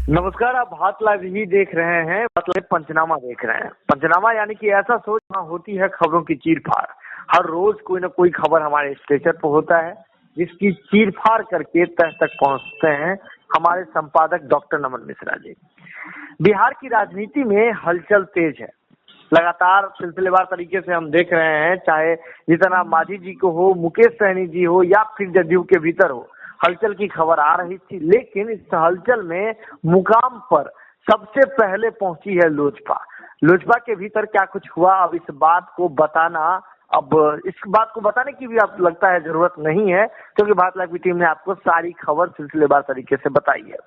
नमस्कार, आप हाथ लाइव ही देख रहे हैं। मतलब पंचनामा देख रहे हैं। पंचनामा यानी कि ऐसा सोच जहाँ होती है खबरों की चीर-फाड़। हर रोज कोई ना कोई खबर हमारे स्टेशन पर होता है, जिसकी चीर-फाड़ करके तह तक पहुंचते हैं हमारे संपादक डॉक्टर नमन मिश्रा जी। बिहार की राजनीति में हलचल तेज है। लगातार सिलसिलेवार तरीके से हम देख रहे हैं, चाहे जितना मांझी जी को हो, मुकेश सहनी जी हो या फिर जदयू के भीतर हो, हलचल की खबर आ रही थी। लेकिन इस हलचल में मुकाम पर सबसे पहले पहुंची है लोजपा। लोजपा के भीतर क्या कुछ हुआ, अब इस बात को बताने की भी आप लगता है जरूरत नहीं है, क्योंकि भारत लाइव की टीम ने आपको सारी खबर सिलसिलेवार तरीके से बताई है।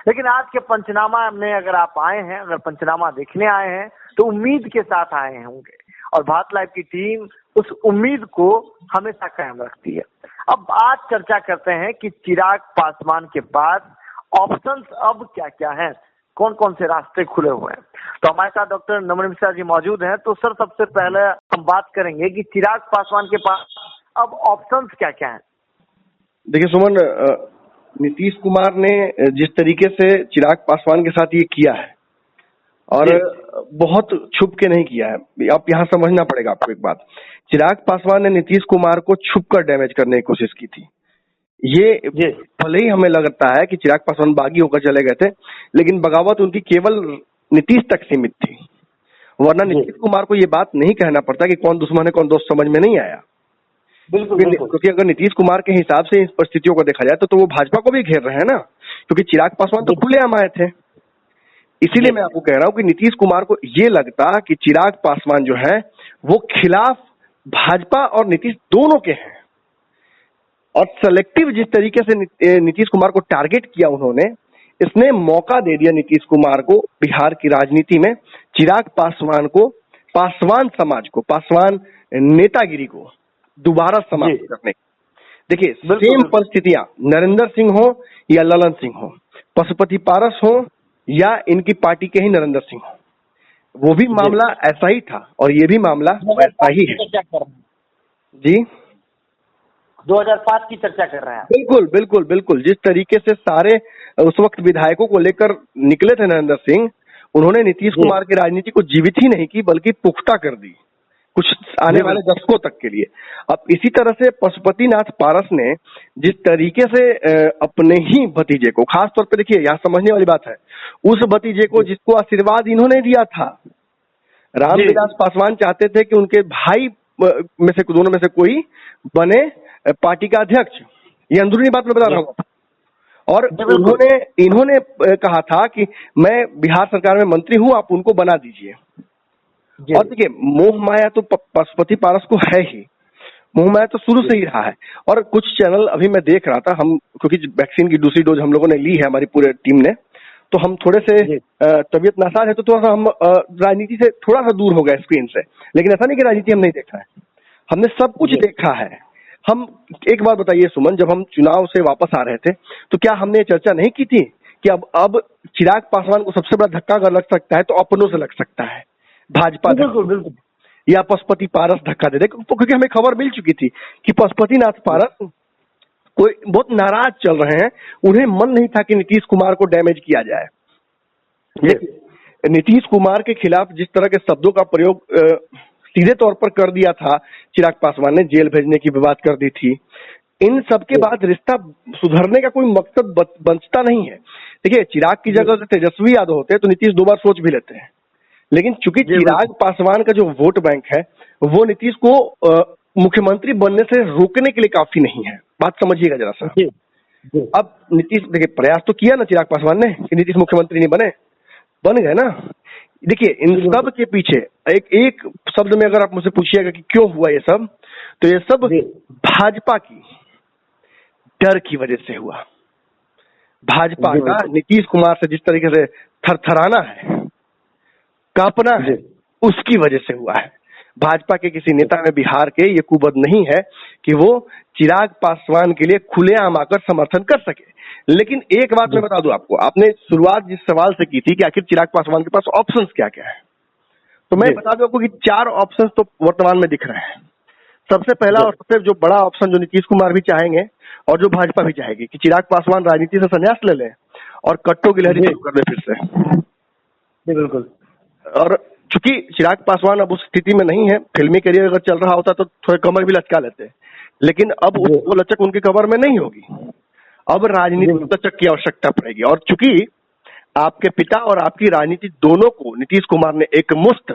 लेकिन आज के पंचनामा में अगर आप आए हैं, अगर पंचनामा देखने आए हैं, तो उम्मीद के साथ आए होंगे, और भारत लाइव की टीम उस उम्मीद को हमेशा कायम रखती है। अब आज चर्चा करते हैं कि चिराग पासवान के पास ऑप्शंस अब क्या क्या हैं, कौन कौन से रास्ते खुले हुए हैं। तो हमारे साथ डॉक्टर नमन मिश्रा जी मौजूद हैं। तो सर, सबसे पहले हम बात करेंगे कि चिराग पासवान के पास अब ऑप्शंस क्या क्या हैं। देखिए सुमन, नीतीश कुमार ने जिस तरीके से चिराग पासवान के साथ ये किया है, और बहुत छुप के नहीं किया है। आप यहाँ समझना पड़ेगा आपको एक बात। चिराग पासवान ने नीतीश कुमार को छुप कर डैमेज करने की कोशिश की थी। ये भले ही हमें लगता है कि चिराग पासवान बागी होकर चले गए थे, लेकिन बगावत उनकी केवल नीतीश तक सीमित थी। वरना नीतीश कुमार को ये बात नहीं कहना पड़ता कि कौन दुश्मन है कौन दोस्त, समझ में नहीं आया। बिल्कुल। क्योंकि अगर नीतीश कुमार के हिसाब से इन परिस्थितियों को देखा जाए तो वो भाजपा को भी घेर रहे हैं ना, क्योंकि चिराग पासवान तो खुलेआम आए थे। इसीलिए मैं आपको कह रहा हूं कि नीतीश कुमार को ये लगता कि चिराग पासवान जो है वो खिलाफ भाजपा और नीतीश दोनों के हैं, और सेलेक्टिव जिस तरीके से नीतीश कुमार को टारगेट किया उन्होंने, इसने मौका दे दिया नीतीश कुमार को बिहार की राजनीति में चिराग पासवान को, पासवान समाज को, पासवान नेतागिरी को दोबारा समाप्त करने। देखिए, सेम परिस्थितियां नरेंद्र सिंह हो या ललन सिंह हो, पशुपति पारस हो या इनकी पार्टी के ही नरेंद्र सिंह हो, वो भी मामला ऐसा ही था और ये भी मामला ऐसा ही है। जी, 2005 की चर्चा कर रहे हैं। बिल्कुल बिल्कुल बिल्कुल। जिस तरीके से सारे उस वक्त विधायकों को लेकर निकले थे नरेंद्र सिंह, उन्होंने नीतीश कुमार की राजनीति को जीवित ही नहीं की बल्कि पुख्ता कर दी कुछ आने वाले दशकों तक के लिए। अब इसी तरह से पशुपतिनाथ पारस ने जिस तरीके से अपने ही भतीजे को, खास तौर पे देखिए यहाँ समझने वाली बात है, उस भतीजे को जिसको आशीर्वाद इन्होंने दिया था, रामविलास पासवान चाहते थे कि उनके भाई में से दोनों में से कोई बने पार्टी का अध्यक्ष। ये अंदरूनी बात मैं बता रहा हूँ। और इन्होंने कहा था कि मैं बिहार सरकार में मंत्री हूँ, आप उनको बना दीजिए। और देखिए, मोह माया तो पशुपति पारस को है ही, मोह माया तो शुरू से ही रहा है। और कुछ चैनल अभी मैं देख रहा था, हम क्योंकि वैक्सीन की दूसरी डोज हम लोगों ने ली है, हमारी पूरे टीम ने, तो हम थोड़े से तबीयत नासाज है, तो थोड़ा सा हम राजनीति से थोड़ा सा दूर हो गए स्क्रीन से। लेकिन ऐसा नहीं कि राजनीति हम नहीं देखा है, हमने सब कुछ देखा है। हम एक बात बताइए सुमन, जब हम चुनाव से वापस आ रहे थे तो क्या हमने ये चर्चा नहीं की थी कि अब चिराग पासवान को सबसे बड़ा धक्का अगर लग सकता है तो अपनों से लग सकता है, भाजपा बिल्कुल या पशुपति पारस धक्का दे दे, क्योंकि हमें खबर मिल चुकी थी कि पशुपतिनाथ पारस कोई बहुत नाराज चल रहे हैं, उन्हें मन नहीं था कि नीतीश कुमार को डैमेज किया जाए। नीतीश कुमार के खिलाफ जिस तरह के शब्दों का प्रयोग सीधे तौर पर कर दिया था चिराग पासवान ने, जेल भेजने की भी बात कर दी थी, इन सब के बाद रिश्ता सुधरने का कोई मकसद बचता नहीं है। देखिए, चिराग की जगह से तेजस्वी यादव होते तो नीतीश दो बार सोच भी लेते हैं, लेकिन चूंकि चिराग पासवान का जो वोट बैंक है वो नीतीश को मुख्यमंत्री बनने से रोकने के लिए काफी नहीं है। बात समझिएगा जरा सा। अब नीतीश, देखिए, प्रयास तो किया ना चिराग पासवान ने कि नीतीश मुख्यमंत्री नहीं बने, बन गए ना। देखिए, इन सब के पीछे एक शब्द में अगर आप मुझसे पूछिएगा कि क्यों हुआ ये सब, तो ये सब भाजपा की डर की वजह से हुआ। भाजपा का नीतीश कुमार से जिस तरीके से थरथराना है, कांपना है, उसकी वजह से हुआ है। भाजपा के किसी नेता में बिहार के ये कुबद नहीं है कि वो चिराग पासवान के लिए खुलेआम आकर समर्थन कर सके। लेकिन एक बात मैं बता दूं आपको, आपने शुरुआत जिस सवाल से की थी कि आखिर चिराग पासवान के पास ऑप्शंस क्या क्या है, तो मैं बता दूं आपको कि 4 ऑप्शंस तो वर्तमान में दिख रहे हैं। सबसे पहला और सबसे जो बड़ा ऑप्शन जो नीतीश कुमार भी चाहेंगे और जो भाजपा भी चाहेगी कि चिराग पासवान राजनीति से संन्यास ले लें और कट्टो की लहरी शुरू कर दे फिर से। बिल्कुल। और चूंकि चिराग पासवान अब उस स्थिति में नहीं है, फिल्मी करियर अगर चल रहा होता तो थोड़े कमर भी लचका लेते, लेकिन अब वो लचक उनकी कमर में नहीं होगी। अब राजनीतिक लचक की आवश्यकता पड़ेगी। और चूंकि आपके पिता और आपकी राजनीति दोनों को नीतीश कुमार ने एक मुश्त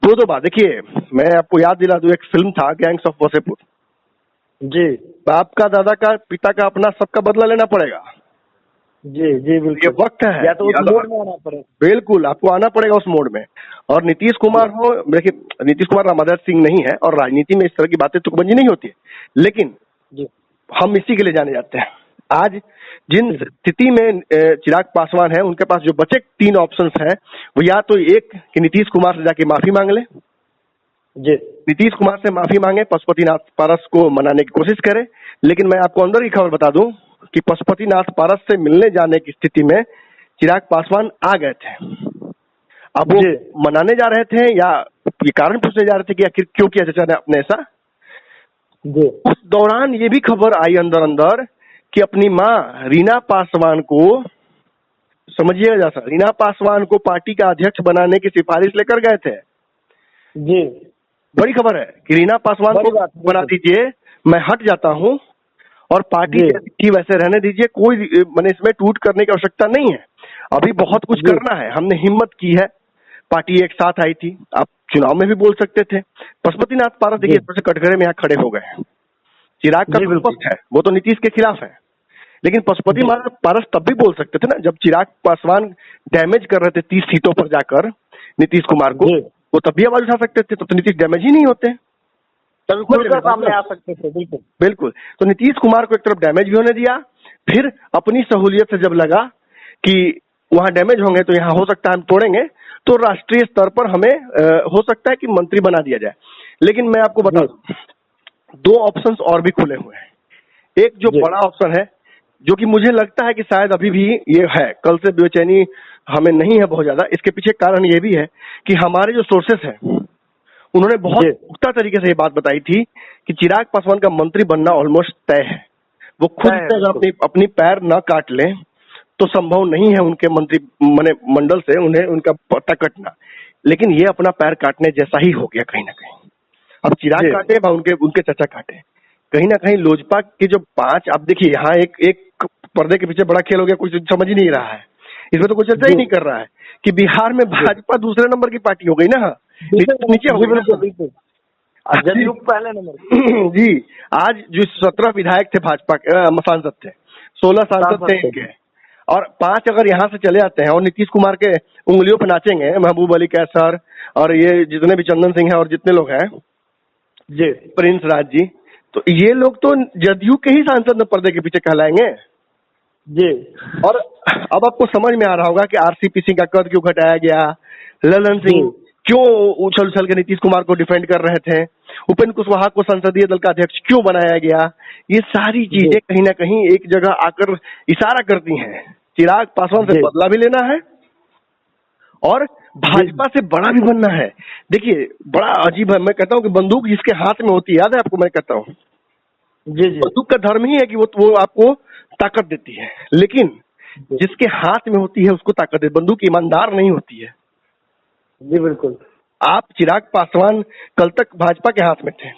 दो बार, देखिए मैं आपको याद दिला दूं, एक फिल्म था गैंग्स ऑफ वासेपुर जी। बाप का, दादा का, पिता का, अपना सबका बदला लेना पड़ेगा। जी जी बिल्कुल। ये वक्त है, या तो उस मोड में आना पड़ेगा। बिल्कुल आपको आना पड़ेगा उस मोड में। और नीतीश कुमार हो, देखिए नीतीश कुमार रामादास सिंह नहीं है और राजनीति में इस तरह की बातें तुकबंदी नहीं होती है, लेकिन हम इसी के लिए जाने जाते हैं। आज जिन स्थिति में चिराग पासवान है, उनके पास जो बचे 3 ऑप्शंस हैं, वो या तो एक कि नीतीश कुमार से जाके माफी मांग ले, नीतीश कुमार से माफी मांगे, पशुपतिनाथ पारस को मनाने की कोशिश करे। लेकिन मैं आपको अंदर की खबर बता दूं कि पशुपतिनाथ पारस से मिलने जाने की स्थिति में चिराग पासवान आ गए थे। अब वो मनाने जा रहे थे या ये कारण पूछने जा रहे थे कि आखिर क्यों किया चाचा ने अपने ऐसा। उस दौरान ये भी खबर आई अंदर अंदर कि अपनी माँ रीना पासवान को, समझिएगा जैसा, रीना पासवान को पार्टी का अध्यक्ष बनाने की सिफारिश लेकर गए थे। जी बड़ी खबर है कि रीना पासवान को बना दीजिए, मैं हट जाता हूँ और पार्टी की वैसे रहने दीजिए, कोई मैंने इसमें टूट करने की आवश्यकता नहीं है, अभी बहुत कुछ करना है, हमने हिम्मत की है, पार्टी एक साथ आई थी, आप चुनाव में भी बोल सकते थे। पशुपतिनाथ पारस देखिए थोड़े से कटघरे में यहाँ खड़े हो गए। चिराग का स्पष्ट है, वो तो नीतीश के खिलाफ है, लेकिन पशुपति पारस तब भी बोल सकते थे ना, जब चिराग पासवान डैमेज कर रहे थे 30 सीटों पर जाकर नीतीश कुमार को, वो तब भी आवाज उठा सकते थे, तो नीतीश डैमेज ही नहीं होते, सामने आ सकते थे। बिल्कुल बिल्कुल। तो नीतीश कुमार को एक तरफ डैमेज भी होने दिया, फिर अपनी सहूलियत से जब लगा कि वहां डैमेज होंगे तो यहाँ हो सकता है हम तोड़ेंगे, तो राष्ट्रीय स्तर पर हमें हो सकता है कि मंत्री बना दिया जाए। लेकिन मैं आपको बता दूं 2 ऑप्शंस और भी खुले हुए हैं। एक जो बड़ा ऑप्शन है, जो कि मुझे लगता है कि शायद अभी भी ये है, कल से बेचैनी हमें नहीं है बहुत ज्यादा, इसके पीछे कारण ये भी है कि हमारे जो सोर्सेस हैं उन्होंने बहुत पुख्ता तरीके से ये बात बताई थी कि चिराग पासवान का मंत्री बनना ऑलमोस्ट तय है। वो खुद से अगर अपनी पैर न काट लें तो संभव नहीं है उनके मंत्री मंडल से उन्हें उनका पत्ता कटना, लेकिन ये अपना पैर काटने जैसा ही हो गया कहीं ना कहीं। अब चिराग काटे या उनके चाचा काटे, कहीं ना कहीं लोजपा के जो 5, आप देखिए यहाँ एक पर्दे के पीछे बड़ा खेल हो गया, कुछ समझ ही नहीं रहा है, इसमें तो कोई चर्चा ही नहीं कर रहा है कि बिहार में भाजपा दूसरे नंबर की पार्टी हो गई ना, नीचे हो गई, जदयू पहले नंबर। जी, आज जो 17 विधायक थे भाजपा के, सांसद थे, 16 सांसद थे इनके, और 5 अगर यहाँ से चले जाते हैं और नीतीश कुमार के उंगलियों पर नाचेंगे, महबूब अली कैसर और ये जितने भी चंदन सिंह है और जितने लोग हैं जी, प्रिंस राज जी, तो ये लोग तो जदयू के ही सांसद पर्दे के पीछे कहलाएंगे जी। और अब आपको समझ में आ रहा होगा कि आरसीपी सिंह का कद क्यों घटाया गया, ललन सिंह क्यों उछल के नीतीश कुमार को डिफेंड कर रहे थे, उपेंद्र कुशवाहा को संसदीय दल का अध्यक्ष क्यों बनाया गया। ये सारी चीजें कहीं ना कहीं एक जगह आकर इशारा करती हैं चिराग पासवान से बदला भी लेना है और भाजपा से बड़ा भी बनना है। देखिए बड़ा अजीब है, मैं कहता हूँ कि बंदूक जिसके हाथ में होती है, याद है आपको, मैं कहता हूँ जी, बंदूक का धर्म ही है कि वो आपको ताकत देती है, लेकिन जिसके हाथ में होती है उसको ताकत देती, बंदूक ईमानदार नहीं होती है। जी बिल्कुल। आप चिराग पासवान कल तक भाजपा के हाथ में थे,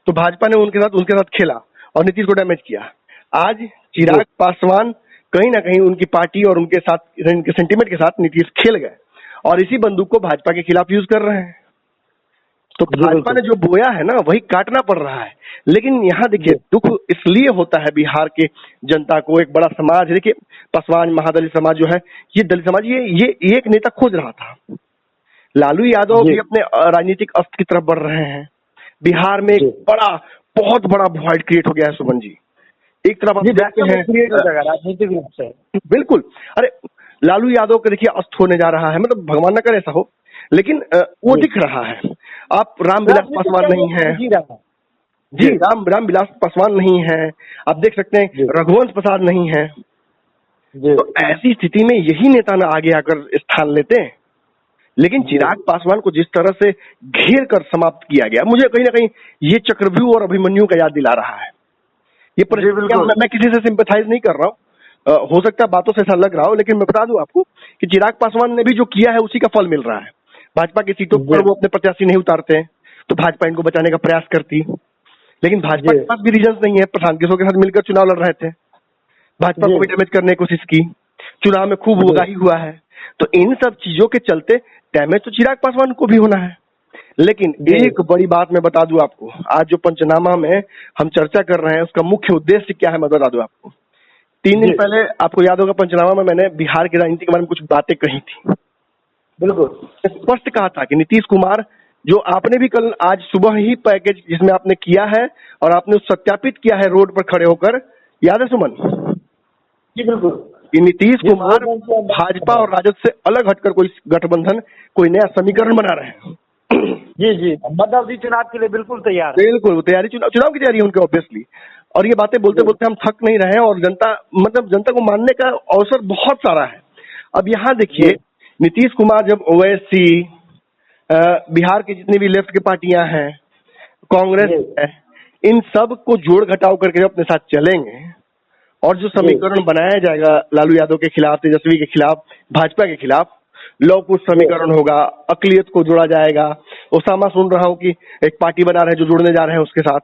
तो भाजपा ने उनके साथ खेला और नीतीश को डैमेज किया। आज चिराग पासवान कहीं ना कहीं उनकी पार्टी और उनके साथ, उनके सेंटीमेंट के साथ नीतीश खेल गए और इसी बंदूक को भाजपा के खिलाफ यूज कर रहे हैं। तो भाजपा ने जो बोया है ना वही काटना पड़ रहा है। लेकिन यहाँ देखिए दुख इसलिए होता है बिहार के जनता को, एक बड़ा समाज, देखिए पासवान महादलित समाज जो है, ये दलित समाज, ये एक नेता खोज रहा था। लालू यादव भी अपने राजनीतिक अस्त की तरफ बढ़ रहे हैं। बिहार में एक बहुत बड़ा वॉइड क्रिएट हो गया है सुमन जी। एक तरफ आप देखते हैं राजनीतिक रूप से, बिल्कुल, अरे लालू यादव का देखिए अस्त होने जा रहा है, मतलब भगवान न करे ऐसा हो, लेकिन वो दिख रहा है। आप रामविलास पासवान नहीं है जी, रामविलास पासवान नहीं है, आप देख सकते हैं रघुवंश प्रसाद नहीं है। तो ऐसी स्थिति में यही नेता ना आगे आकर स्थान लेते हैं, लेकिन चिराग पासवान को जिस तरह से घेर कर समाप्त किया गया, मुझे कहीं ना कहीं ये चक्रव्यूह और अभिमन्यु का याद दिला रहा है ये परिस्थितियां मैं किसी से सिंपैथाइज नहीं कर रहा हूँ, हो सकता है बातों से ऐसा लग रहा हो, लेकिन मैं बता दूं आपको कि चिराग पासवान ने भी जो किया है उसी का फल मिल रहा है। भाजपा की सीटों पर वो अपने प्रत्याशी नहीं उतारते हैं तो भाजपा इनको बचाने का प्रयास करती, लेकिन भाजपा के पास भी रीजंस नहीं है। प्रशांत किशोर के साथ मिलकर चुनाव लड़ रहे थे, भाजपा को भी डैमेज करने की कोशिश की, चुनाव में खूब उगाही हुआ है। तो इन सब चीजों के चलते डैमेज तो चिराग पासवान को भी होना है। लेकिन एक बड़ी बात मैं बता दूं आपको, आज जो पंचनामा में हम चर्चा कर रहे हैं उसका मुख्य उद्देश्य क्या है मैं बता दूं आपको। 3 दिन पहले आपको याद होगा पंचनामा में मैंने बिहार की राजनीति के बारे में कुछ बातें कही थी। बिल्कुल स्पष्ट कहा था कि नीतीश कुमार, जो आपने भी कल आज सुबह ही पैकेज जिसमें आपने किया है और आपने सत्यापित किया है रोड पर खड़े होकर, याद है सुमन? जी बिल्कुल, कि नीतीश कुमार भाजपा और राजद से अलग हटकर कोई गठबंधन, कोई नया समीकरण बना रहे हैं। जी मध्यावधि चुनाव के लिए बिल्कुल तैयार है। बिल्कुल तैयारी, चुनाव की तैयारी है उनकी ऑब्वियसली। और ये बातें बोलते बोलते हम थक नहीं रहे हैं और जनता को मानने का अवसर बहुत सारा है। अब यहाँ देखिए, नीतीश कुमार जब ओवैसी, बिहार की जितनी भी लेफ्ट की पार्टियां हैं, कांग्रेस है, इन सब को जोड़ घटाव करके जब अपने साथ चलेंगे और जो समीकरण बनाया जाएगा लालू यादव के खिलाफ, तेजस्वी के खिलाफ, भाजपा के खिलाफ, लव कुश समीकरण होगा, अकलियत को जोड़ा जाएगा। ओसामा सुन रहा हूँ कि एक पार्टी बना रहे हैं जो जुड़ने जा रहे हैं उसके साथ।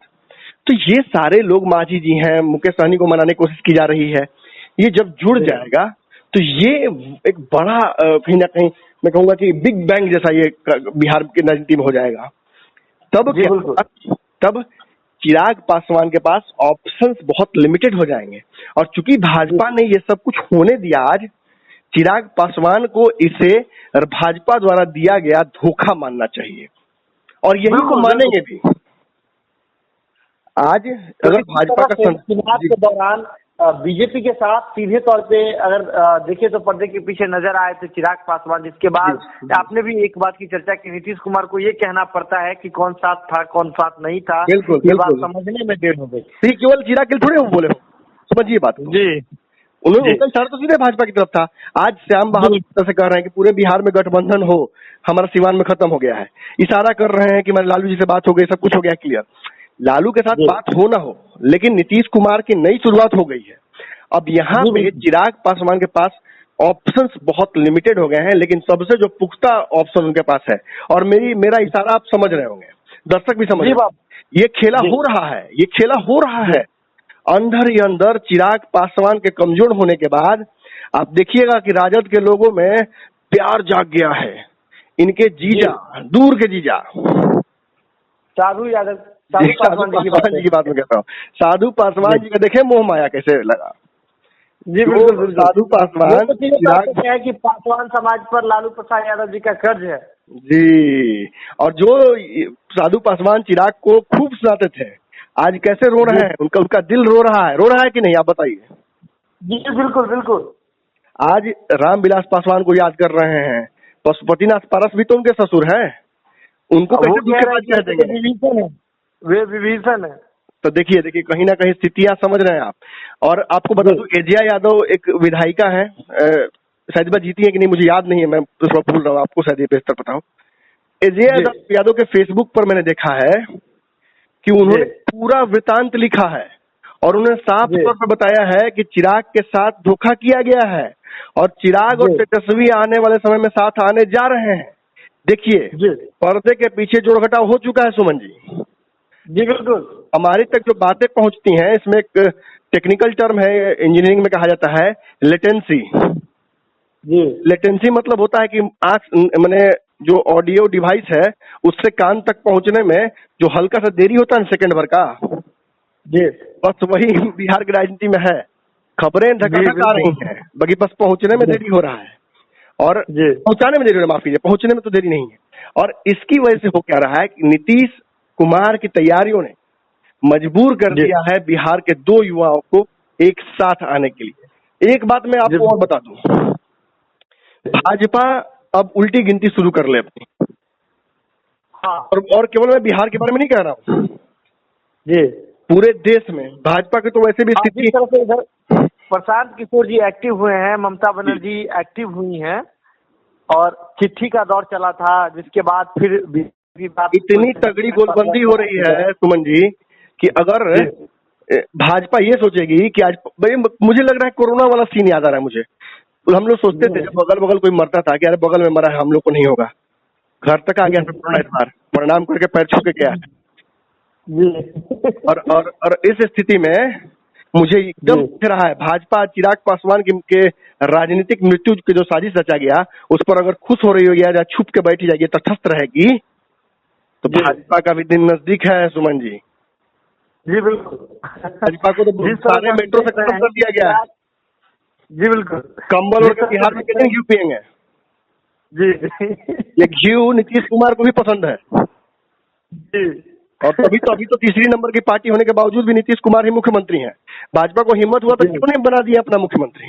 तो ये सारे लोग, मांझी जी हैं, मुकेश सहनी को मनाने की कोशिश की जा रही है, ये जब जुड़ जाएगा तो ये एक बड़ा कहीं ना कहीं मैं कहूंगा कि बिग बैंग जैसा ये बिहार की राजनीति में हो जाएगा। तब चिराग पासवान के पास ऑप्शंस बहुत लिमिटेड हो जाएंगे। और चूंकि भाजपा ने ये सब कुछ होने दिया, आज चिराग पासवान को इसे भाजपा द्वारा दिया गया धोखा मानना चाहिए और यही को मानेंगे भी। आज अगर भाजपा का चुनाव के दौरान बीजेपी के साथ सीधे तौर पे अगर देखे तो पर्दे के पीछे नजर आए तो चिराग पासवान, जिसके बाद आपने भी एक बात की चर्चा की, नीतीश कुमार को ये कहना पड़ता है कि कौन साथ था कौन साथ नहीं था। ये बात समझने में देर हो गई। केवल चिराग के थोड़े बोले हो, समझिए बात जी। उन्होंने उनका इशारा तो सीधे भाजपा की तरफ था। आज श्याम बहादुर से कह रहे हैं कि पूरे बिहार में गठबंधन हो, हमारा सीवान में खत्म हो गया है। इशारा कर रहे हैं कि मेरे लालू जी से बात हो गई, सब कुछ हो गया क्लियर। लालू के साथ बात हो ना हो, लेकिन नीतीश कुमार की नई शुरुआत हो गई है। अब यहाँ पे चिराग पासवान के पास ऑप्शंस बहुत लिमिटेड हो गए हैं, लेकिन सबसे जो पुख्ता ऑप्शन उनके पास है, और मेरा इशारा आप समझ रहे होंगे, दर्शक भी समझ रहे होंगे, ये खेला हो रहा है, ये खेला हो रहा है अंदर ही अंदर। चिराग पासवान के कमजोर होने के बाद आप देखिएगा कि राजद के लोगों में प्यार जाग गया है। इनके जीजा, दूर के जीजा साधु यादव, साधु पासवान जी की बात में कहता हूँ, साधु पासवान जी का देखे मोह माया कैसे लगा। जी बिल्कुल, साधु पासवान है कि पासवान समाज पर लालू प्रसाद यादव जी का कर्ज है जी। और जो साधु पासवान चिराग को खूब सुनाते थे, आज कैसे रो रहे हैं, उनका दिल रो रहा है कि नहीं, आप बताइए। जी बिल्कुल बिल्कुल। आज रामविलास पासवान को याद कर रहे हैं, पशुपतिनाथ पारस भी तो उनके ससुर हैं, उनको कैसे कह देंगे, वे विभीषण है। तो देखिए कहीं ना कहीं स्थितियां समझ रहे हैं आप। और आपको बता दूं, एजिया यादव एक विधायिका है, शायद बात जीती है कि नहीं मुझे याद नहीं है, मैं भूल रहा हूँ, आपको शायद ये बेहतर पता हो। एजिया यादव के फेसबुक पर मैंने देखा है कि उन्होंने पूरा वृतांत लिखा है और उन्होंने साफ तौर पर बताया है कि चिराग के साथ धोखा किया गया है और चिराग और तेजस्वी आने वाले समय में साथ आने जा रहे हैं। देखिए पर्दे के पीछे जोड़ घटाव हो चुका है सुमन जी। जी बिल्कुल, हमारी तक जो बातें पहुंचती हैं, इसमें एक टेक्निकल टर्म है, इंजीनियरिंग में कहा जाता है लेटेंसी। जी, लेटेंसी मतलब होता है कि आंख मैंने जो ऑडियो डिवाइस है उससे कान तक पहुंचने में जो हल्का सा देरी होता है सेकंड भर का, जी बस वही बिहार की राजनीति में है। खबरें धकाधक आ रही हैं, बाकी बस पहुंचने में देरी हो रहा है और पहुंचाने में देरी हो रहा है, माफ कीजिए, पहुंचने में तो देरी नहीं है। और इसकी वजह से हो क्या रहा है कि नीतीश कुमार की तैयारियों ने मजबूर कर दिया है बिहार के 2 युवाओं को एक साथ आने के लिए। एक बात मैं आपको और बता दूं, भाजपा अब उल्टी गिनती शुरू कर ले अपनी। हाँ। और केवल मैं बिहार के बारे में नहीं कह रहा हूँ जी, पूरे देश में भाजपा की तो वैसे भी स्थिति। इधर प्रशांत किशोर जी एक्टिव हुए हैं, ममता बनर्जी एक्टिव हुई हैं और चिट्ठी का दौर चला था, जिसके बाद फिर इतनी तगड़ी गोलबंदी हो रही है सुमन जी कि अगर भाजपा ये सोचेगी कि आज भाई मुझे लग रहा है कोरोना वाला सीन याद आ रहा है मुझे। तो हम लोग सोचते थे जब बगल बगल कोई मरता था कि अरे बगल में मरा है हम लोग को नहीं होगा, घर तक आ गया कोरोना इस बार, प्रणाम करके पैर छू के गया। और इस स्थिति में मुझे एकदम दिख रहा है भाजपा चिराग पासवान के राजनीतिक मृत्यु की जो साजिश रचा गया उस पर अगर खुश हो रही होगी या छुप के बैठी जाएगी, तटस्थ रहेगी, तो भाजपा का भी दिन नजदीक है सुमन जी। जी बिल्कुल, भाजपा को तो सारे मेट्रो से खत्म कर दिया गया है। जी बिल्कुल, कंबल और बिहार में कितने घी पियेंगे जी। ये घी नीतीश कुमार को भी पसंद है जी। और तभी तो तीसरी नंबर की पार्टी होने के बावजूद भी नीतीश कुमार ही मुख्यमंत्री हैं। भाजपा को हिम्मत हुआ तो क्यों नहीं बना दिया अपना मुख्यमंत्री।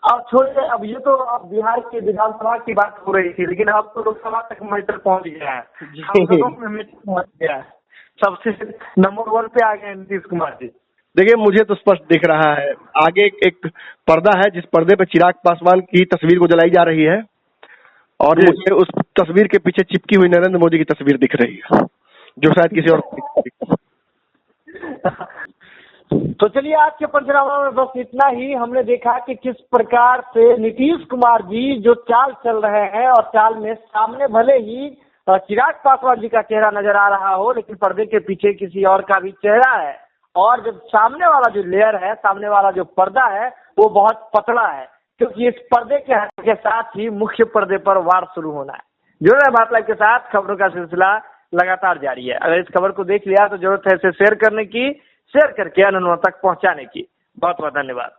अब छोड़िए, अब ये तो अब बिहार के विधानसभा की बात हो रही थी, लेकिन अब तो लोकसभा तक मैटर पहुंच गया है, पहुंच गया है, सबसे नंबर 1 पे आ गए नीतीश कुमार जी। देखिए मुझे तो स्पष्ट दिख रहा है आगे एक पर्दा है जिस पर्दे पे चिराग पासवान की तस्वीर को जलाई जा रही है और मुझे उस तस्वीर के पीछे चिपकी हुई नरेंद्र मोदी की तस्वीर दिख रही है जो शायद किसी और तो चलिए आज के पंचनामा में बस इतना ही। हमने देखा कि किस प्रकार से नीतीश कुमार जी जो चाल चल रहे हैं और चाल में सामने भले ही चिराग पासवान जी का चेहरा नजर आ रहा हो, लेकिन पर्दे के पीछे किसी और का भी चेहरा है और जब सामने वाला जो लेयर है, सामने वाला जो पर्दा है वो बहुत पतला है, क्योंकि इस पर्दे के साथ ही मुख्य पर्दे पर वार शुरू होना है। जुड़ रहे बात लाइव के साथ, खबरों का सिलसिला लगातार जारी है। अगर इस खबर को देख लिया तो जरूरत है इसे शेयर करने की, शेयर करके अन्य तक पहुंचाने की। बहुत बहुत धन्यवाद।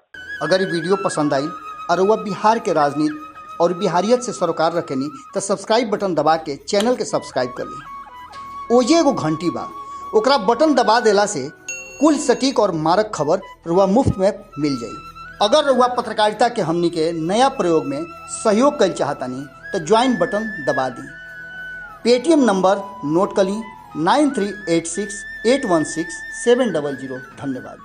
अगर ये वीडियो पसंद आई और वह बिहार के राजनीति और बिहारियत से सरोकार रखेनी तो सब्सक्राइब बटन दबा के चैनल के सब्सक्राइब कर ली। ओजे एगो घंटी बा, ओकरा बटन दबा देला से कुल सटीक और मारक खबर रुआ मुफ्त में मिल जाई। अगर रुआ पत्रकारिता के हमनी के नया प्रयोग में सहयोग कर चाहतानी तो ज्वाइन बटन दबा दी। पेटीएम नंबर नोट कर ली 9386816700। धन्यवाद।